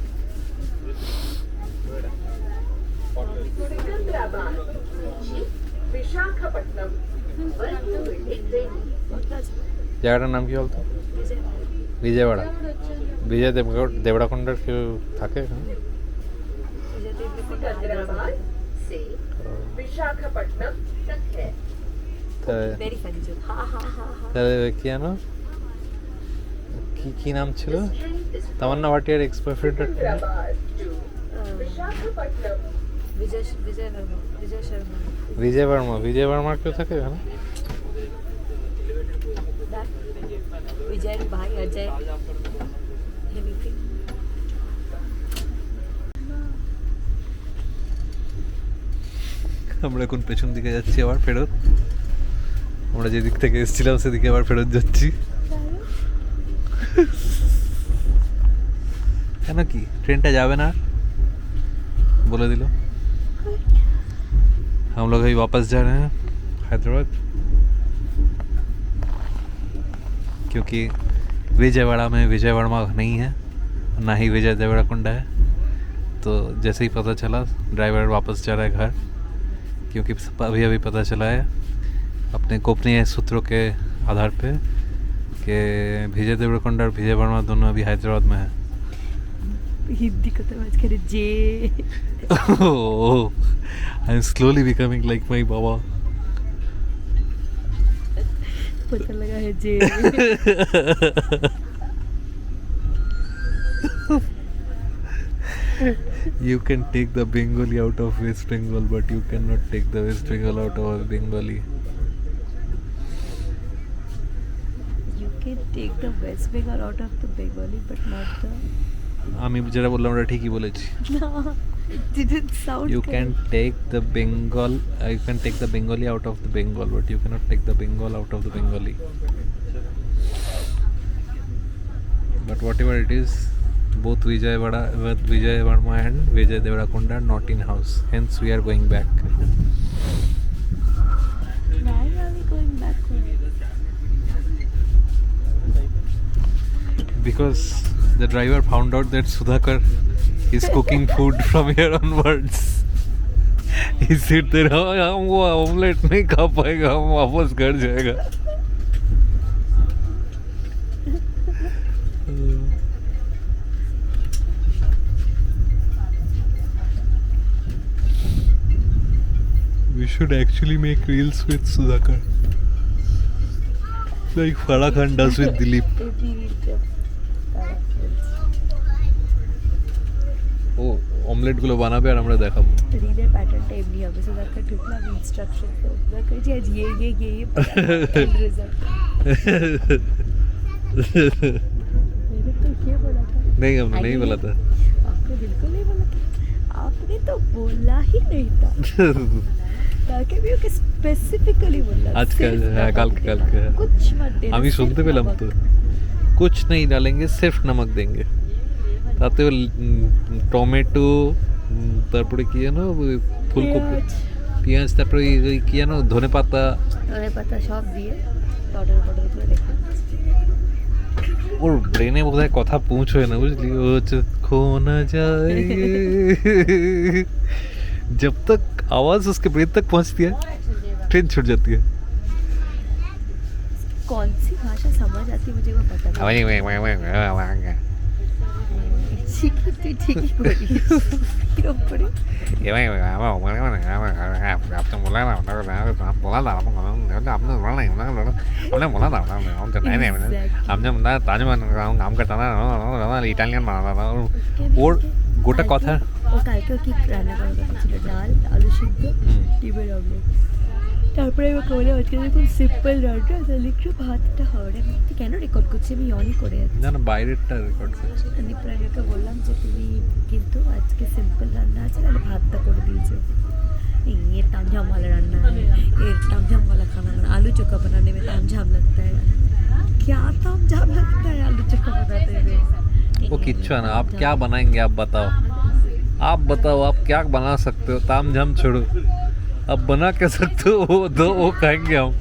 सिकंदराबाद विशाखापट्टनम वंदे ट्रेन জায়গাটার নাম কি বলতো? বিজয়ওয়াড়া। বিজয় দেবড়াকোন্ডার কেউ থাকে এখানে? सिकंदराबाद से विशाखापट्टनम तक है তা- Very funny joke. Ha ha ha ha. তাহলে কি জানো কি নাম ছিল? This train is from Tamannaah ভাটিয়ার এক্স বয়ফ্রেন্ডের Secunderabad to Um, Visakhapatnam Vijay Sharma. বিজয় বর্মা। বিজয় বর্মার কেউ থাকে এখানে? That Vijay bhai Ajay. Anything. আমরা এখন পেছন দিকে যাচ্ছি আবার ফেরত। আমরা যেদিক থেকে এসেছিলাম সেদিকে আবার ফেরত যাচ্ছি। কেন কি ট্রেনটা যাবে না? बोले दिलो। हम लोग अभी वापस जा रहे हैं हैदराबाद क्योंकि विजयवाड़ा में विजय वर्मा नहीं है, ना ही विजय देवराकोंडा है। तो जैसे ही पता चला ड्राइवर वापस जा रहा है घर, क्योंकि अभी अभी पता चला है अपने गोपनीय सूत्रों के आधार पे कि विजय देवराकोंडा और विजय वर्मा दोनों अभी हैदराबाद में है। हिंदी को तो आज करे जे Oh, I'm slowly becoming like my Baba. पता लगा है जे You can take the Bengali out of West Bengal, but you cannot take the West Bengal out of Bengali. You can take the West Bengal out of the Bengali but not the আমি যেটা বললাম ওটা ঠিকই বলেছি। No, it didn't sound You correct. can take the Bengal, you can take the Bengali out of the Bengal, but you cannot take the Bengal out of the Bengali. But whatever it is, both Vijay Verma and Vijay Devarakonda are not in house. Hence, we are going back. Why are we going backward? Because the driver found out that Sudhakar is cooking food from here onwards. He said that हम वो omelette नहीं खा पाएगा, हम वापस घर जाएगा। We should actually make reels with Sudhakar, like Farah Khan does with Dilip. Every week of ও অমলেট গুলো বানাবে আর আমরা দেখাবো। রিলের প্যাটার্নটা এমনি হবে সো দেখা ঢুকলাম ইনস্ট্রাকশন তো দেখা যে আজ ये रिजल्ट मैंने तो ये बोला था नहीं हमने नहीं बोला था। आपने बिल्कुल नहीं बोला था, आपने तो बोला ही नहीं था তাকে भी ওকে স্পেসিফিক্যালি বললাম আজকে হ্যাঁ কালকে कुछ मत देना আমি শুনতে सिर्फ পেলাম नमक। তো कुछ नहीं डालेंगे सिर्फ नमक देंगे। তাতে টমেটো তারপরে কি জানো ফুলকপি পেঁয়াজ তারপরে কি জানো ধনে পাতা সব দিয়ে পাউডার করে রেখে ওর ব্রেনে বোধহয় কথা পৌঁছয় না বুঝলি, ও হচ্ছে खो न जाए जब तक आवाज उसके ब्रेन तक पहुंचती है ट्रेन छूट जाती है। कौन सी भाषा समझ आती मुझे वो पता नहीं ठीक ही बोली क्यों पड़ी ইটালিয়ান ওর গোটা কথা ও কালকেও কি রান্না করার কথা ছিল, ডাল আলু সিদ্ধ ডিমের অমলেট। তারপরে আমাকে বলে আজকে দেখুন সিম্পল রান্না তাহলে একটু ভাতটা হবে। আমি বলছি, কেন রেকর্ড করছি, আমি অনই করে আছি। না না বাইরেরটা রেকর্ড করছি। দীপরানিকে বললাম যে তুমি কিন্তু আজকে সিম্পল রান্না আছে তাহলে ভাতটা করে দিয়েছো। ये तामझाम वाला रान्ना है, ये तामझाम वाला खाना है, आलू चोखा बनाने में तामझाम लगता है। क्या तामझाम लगता है आलू चोखा बनाने में? वो किच्छु है ना, आप क्या बनाएंगे आप बताओ, आप बताओ आप क्या बना सकते हो, ताम झाम छोड़ो, अब बना क्या सकते हो, वो दो वो खाएंगे हम।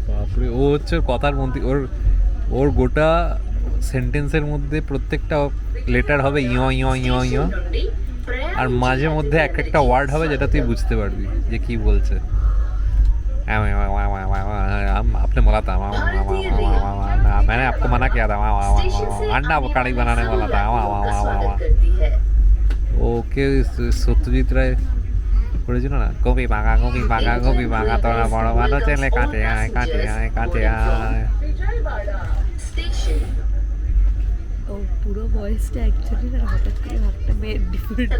বাপরে, ও হচ্ছে ওর কথার মধ্যে ওর ওর গোটা সেন্টেন্সের মধ্যে প্রত্যেকটা লেটার হবে ইয় ইয় ইয় ইয়, আর মাঝে মধ্যে এক একটা ওয়ার্ড হবে যেটা তুই বুঝতে পারবি যে কি বলছে। आपने बोला था मैंने आपको मना किया था अंडा कड़ी बनाने वाला था ওকে সত্যজিৎ রায় পড়েছিল না, কপি পাকা তোরা বড় ভালো ছেলে কাঁচে আয় কাঁচে আয় কাঁচে আয়। ও পুরো ভয়েসটা অ্যাকচুয়ালি না হঠাৎ করে ভাবটা মেয়ে ডিফারেন্ট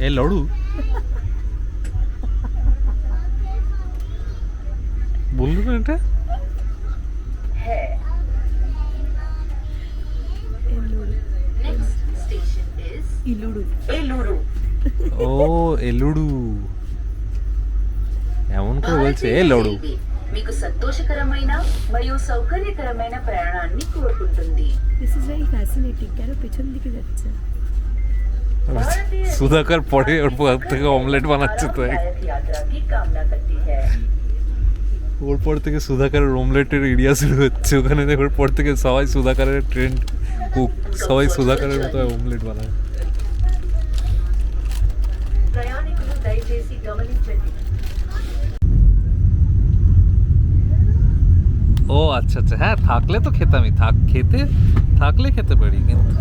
এ লড়ু বললো না এটা ইলুড়ু। ও এলুড়ু এমন করে বলছে এ লড়ু। మీకు సంతోషకరమైన మరియు సౌకర్యకరమైన ప్రయాణాన్ని కోరుకుంటుంది। This is very fascinating. কেন পেছন দিকে যাচ্ছে? সুধাকর পরে ওর পর থেকে অমলেট বানাচ্ছে তো यात्रा की कामना करती है। ওর পর থেকে সুধাকরের অমলেটের এরিয়া শুরু হচ্ছে, ওখানে ওর পর থেকে সবাই সুধাকরের ট্রেন্ড কুক, সবাই সুধাকরের মতো অমলেট বানায়। ప్రయాణికులు దయచేసి గమనించండి। ও আচ্ছা আচ্ছা, হ্যাঁ থাকলে তো খেতামই, থাকলে খেতে পারি, কিন্তু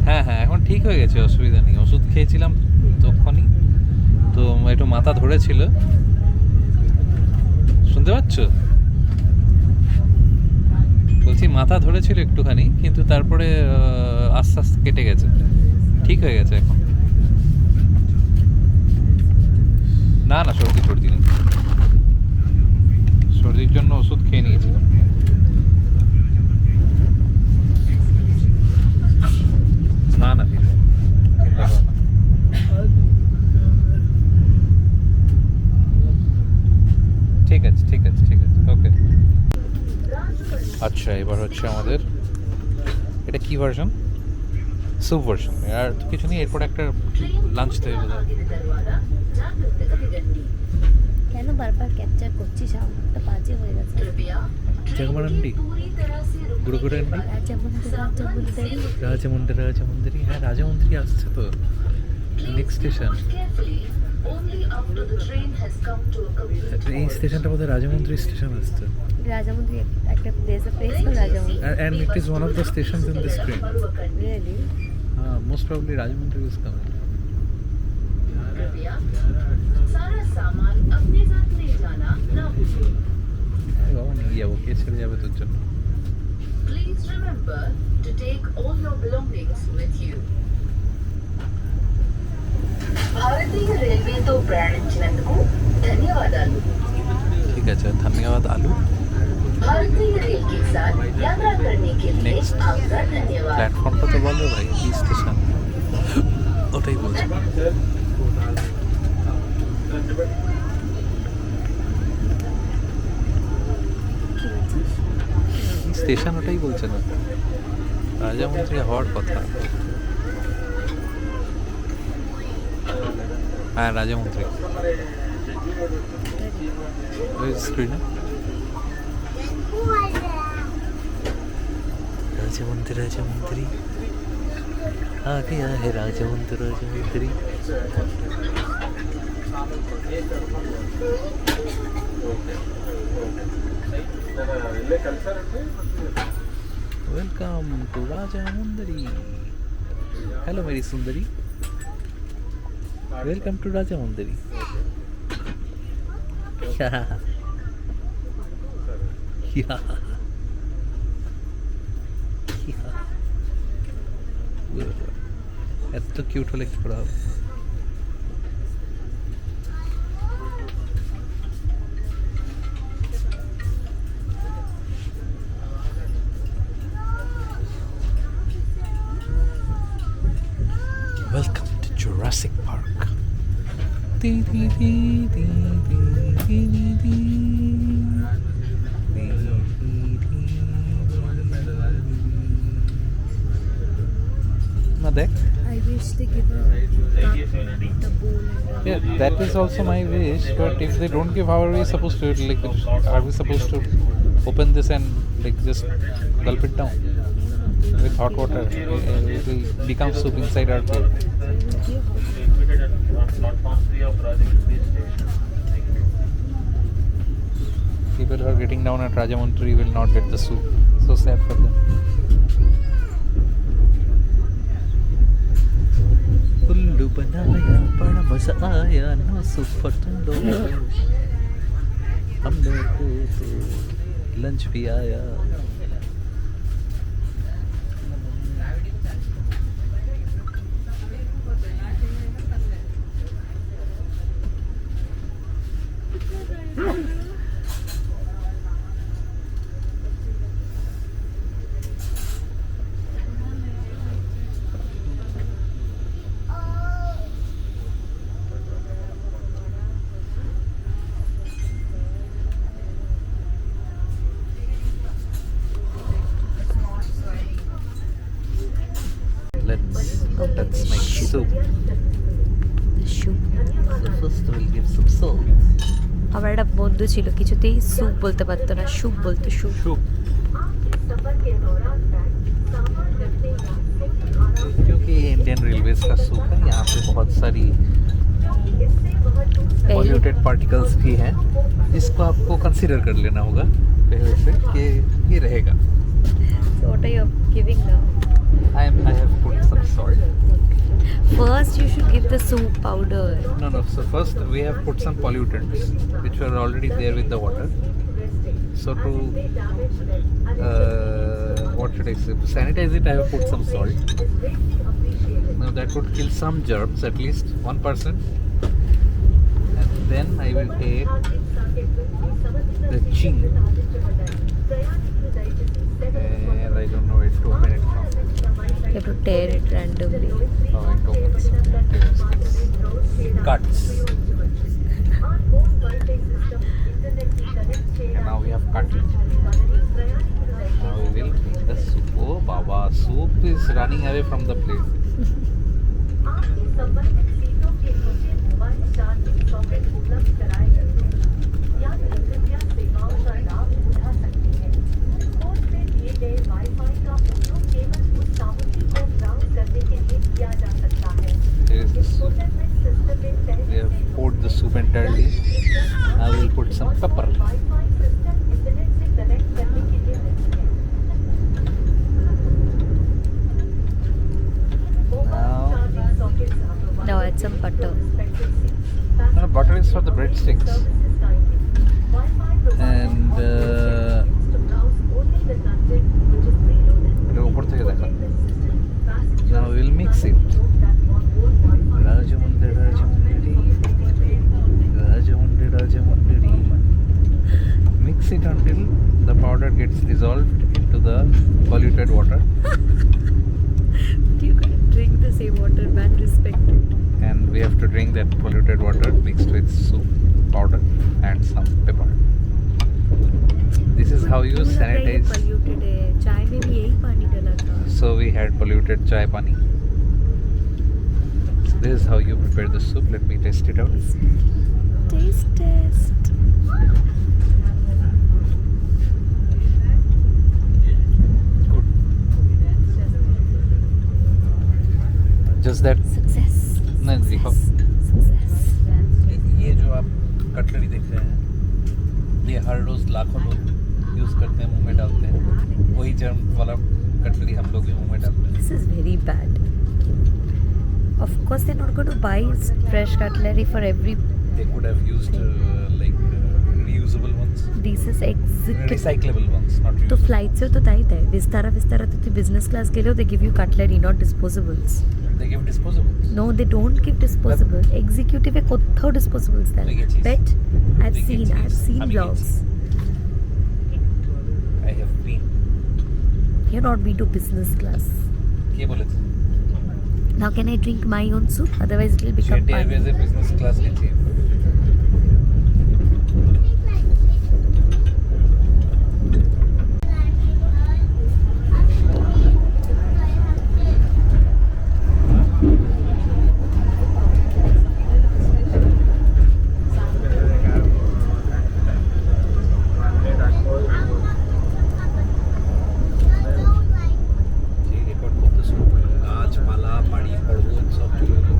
হ্যাঁ হ্যাঁ এখন ঠিক হয়ে গেছে, অসুবিধা নেই। ওষুধ খেয়েছিলাম তখনই তো, একটু মাথা ধরেছিল, শুনতে পাচ্ছ? বলছি মাথা ধরেছিল একটুখানি, কিন্তু তারপরে আস্তে আস্তে কেটে গেছে, ঠিক হয়ে গেছে এখন। না না সর্দি নেই, সর্দির জন্য ওষুধ খেয়ে নিয়েছিলাম। না না ঠিক আছে ওকে। আচ্ছা এবার হচ্ছে আমাদের এটা কি ভার্সন, স্যুপ ভার্সন, আর তো কিছু নেই, এরপর একটা লাঞ্চ দেবে বোধহয়। কেন বারবার ক্যাপচার করছিস? আমারটা বাজে হয়ে গেছে। জগমান্ডি গুড়গুড় আন্ডি রাজমন্দিরি, হ্যাঁ রাজমন্দিরি আসছে তো নেক্সট স্টেশন। এই স্টেশনটা বোধহয় রাজমন্দিরি স্টেশন আসছে। রাজামন্দির একটা প্লেস না রাজামন্দির, and it is one of the stations in this train. Really? Most probably Rajahmundry is coming. सारा सामान अपने साथ ले जाना ना भूलें। বাবা নিয়ে যাবো, কে ছেড়ে যাবে তোর জন্য। Please remember to take all your belongings with you. భారతీయ రైల్వేతో ప్రయాణించినందుకు ధన్యవాదాలు। ঠিক আছে, ধন্যবাদ আলু। भारतीय रेल के साथ यात्रा करने के लिए Next. आपका धन्यवाद। প্ল্যাটফর্মটা তো বলো ভাই, কি স্টেশন ওটাই বলছি। স্টেশন ওটাই বলছে না, রাজামন্ত্রী হওয়ার কথা। হ্যাঁ রাজামন্ত্রী ওই স্ক্রিনে राजमंत्री आ गया है राजमंत्री। वेलकम टू राजमंत्री। हेलो मेरी सुंदरी, वेलकम टू राजमंत्री। এত কিউট হলে কি করা হবে? Jurassic Park. Dee, dee, dee, dee, dee, dee, dee, dee. Dee, dee, dee. Now that, I wish they give a the bowl and yeah, that is also my wish. But if they don't give, how are we supposed to? Like, are we supposed to open this and like just gulp it down with hot water? It will become soup inside our plate. People who are getting down at Rajamundry will not get the soup. So sad for them. उल्लू बनाया बड़ा मजा आया ना super तुम लोग हम लोग को तो लंच भी आया Let's make soup. soup. So first we'll give some salt. আমার একটা বন্ধু ছিল কিছুতেই স্যুপ বলতে পারতো না, স্যুপ বলতো স্যুপ। Soup. आपके सफर के दौरान बैग सामान रखने या सिर्फ आराम क्योंकि ये इंडियन रेलवेज का सूप है, यहाँ पे बहुत सारी इससे वह दूर पॉल्यूटेड पार्टिकल्स भी हैं जिसको आपको कंसीडर कर लेना होगा पहले से कि ये रहेगा. So what are you giving now? I have put some salt. First you should give the soup powder. No. So first we have put some pollutants which were already there with the water. So to what should I say? To sanitize it, I have put some salt. Now that would kill some germs, at least 1%. And then I will add the ching. And I don't know where to open it from. You have to tear it randomly. How it opens. Cuts. And now we have cut it. Now we will make the soup. Oh Baba, soup is running away from the plate. आपकी संबंधित सीटों के नीचे mobile charging socket उपलब्ध कराए गए हैं। यात्री कृपया सेवाओं का लाभ उठा सकते हैं। कोच में दिए गए वाईफाई का उपयोग केवल उस सामग्री को ब्राउज करने के लिए किया जा सकता है। Here is the soup. Internet system में We पहले have poured the soup entirely. Now we will put some pepper. Wifi system internet से कनेक्ट करने के लिए नहीं है। Now, charging sockets Now add some butter. no, butter is for the breadsticks. And এটা উপর থেকে দেখা. Now we will mix it. Rajamundry, Rajamundry, Rajamundry, Rajamundry. Mix it until the powder gets dissolved into the polluted water. You can drink the same water, man, respect it. And we have to drink that polluted water mixed with soup powder and some pepper. This is how you sanitize. Polluted है, चाय में भी यही पानी डाला था। So we had polluted chai pani. So this is how you prepare the soup. Let me test it out. Taste test. Good. Just that. Success. नहीं देखो. Success. ये जो आप कटलरी देख रहे हैं, ये हर रोज लाखों लोग यूज करते हैं, मुंह में डालते हैं. वही जर्म वाला कटलरी हम लोग भी मुंह में डालते हैं. This is very bad. Of course, they're not going to buy fresh cutlery for every. They could have used reusable ones, This is executive. recyclable ones, not तो reusable. फ्लाइट से तो ताई है विस्तारा विस्तारा तो बिजनेस क्लास के लिए they give you cutlery not disposables. They give disposables. No, they don't give disposable. Executive e kotho disposables there. Big cheese. Bet I've Big seen cheese. Big vlogs. I have been. You're not been to business class. के बोले थे? Now can I drink my own soup? Otherwise it will become Jet pani. Airways এর business class নিচ্ছি। Record করতেছো গাছপালা বাড়ি পর্বত সব চলে গেল।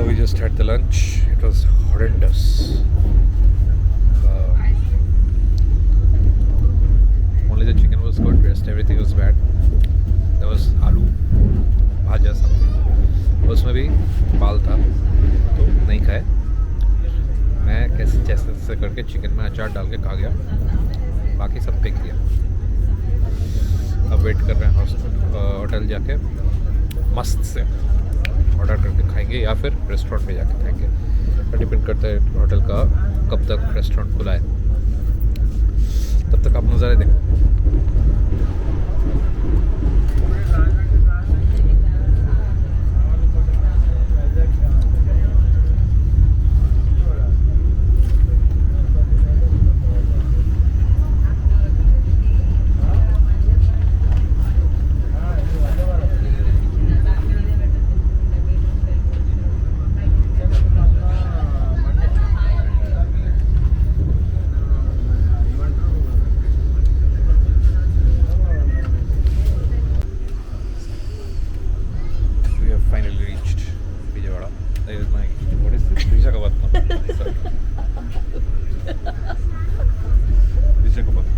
We just had the lunch. It was horrendous. Only the chicken was good. Rest everything was bad. There was aloo, bhaja something. उसमें भी बाल था तो नहीं खाया। मैं कैसे जैसे करके चिकन में अचार डाल के खा गया, बाकी सब फेंक दिया। अब वेट कर रहे हैं होटल जाके मस्त से ऑर्डर करके खाएंगे या फिर रेस्टोरेंट में जाके खाएंगे। डिपेंड करता है होटल का कब तक रेस्टोरेंट खुला है। तब तक आप नज़ारे देखो। We have finally reached Vijayawada. There is my, what is this? Visakhapatnam. Sorry. Visakhapatnam.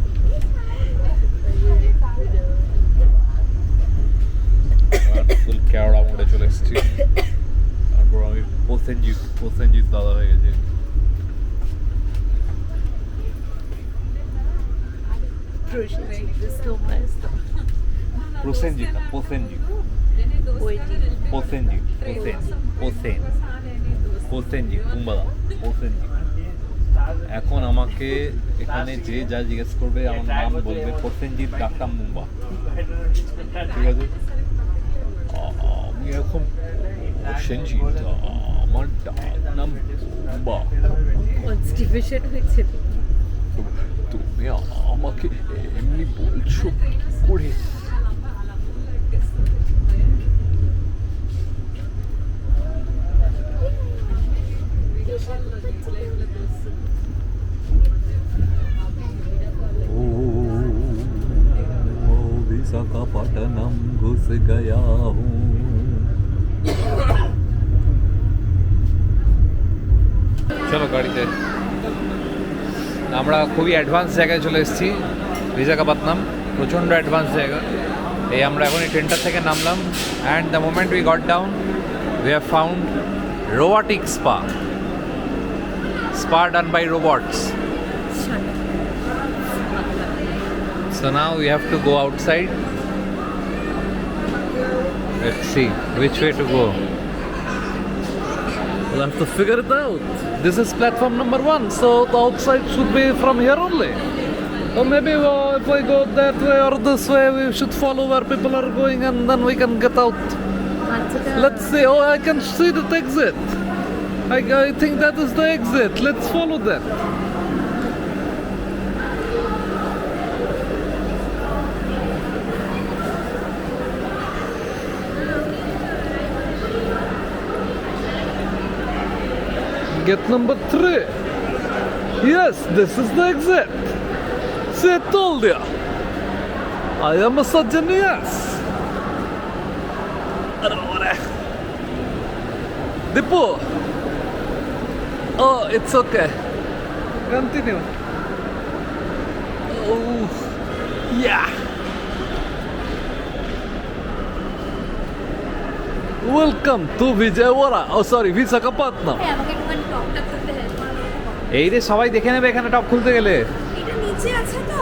ফুল কেওড়া মোড়ে চলে এসেছি। তারপর আমি প্রসেনজিৎ দাদা হয়ে গেছি। প্রসেনজিৎ না প্রসেনজিৎ প্রসেনজিৎ কুম্বাদা প্রসেনজিৎ। এখন আমাকে এখানে যে যা জিজ্ঞেস করবে আমার নাম বলবে প্রসেনজিৎ ডাক্তার মুম্বা, ঠিক আছে? আমি এখন প্রসেনজিৎ, আমার নাম মুম্বা। কনস্টিপেশন হয়েছে। তুমি আমাকে এমনি বলছো কি করে? विशाखापट्टनम घुस गया हूँ। চলো গাড়িতে। আমরা খুবই অ্যাডভান্স জায়গায় চলে এসেছি, বিশাখাপত্তনম। প্রচণ্ড অ্যাডভান্স জায়গা। এই আমরা এখন এই ট্রেনটা থেকে নামলাম, and the moment we got down we have found robotic spa done by robots. So now we have to go outside. Let's see which way to go. We'll have to figure it out. This is platform number 1, so the outside should be from here only. Or maybe if I go that way or this way, we should follow where people are going and then we can get out. Let's see. Oh, I can see the exit. I think that is the exit. Let's follow that. Get number 3. Yes, this is the exit. See, I told you. I am a genius. Dipu. Oh, it's okay. Continue. Oh, yeah. Welcome to Vijayawada. Oh, sorry, Visakhapatnam. এই রে সবাই দেখে নেবে এখানে top খুলতে গেলে। বেঁচে আছে তো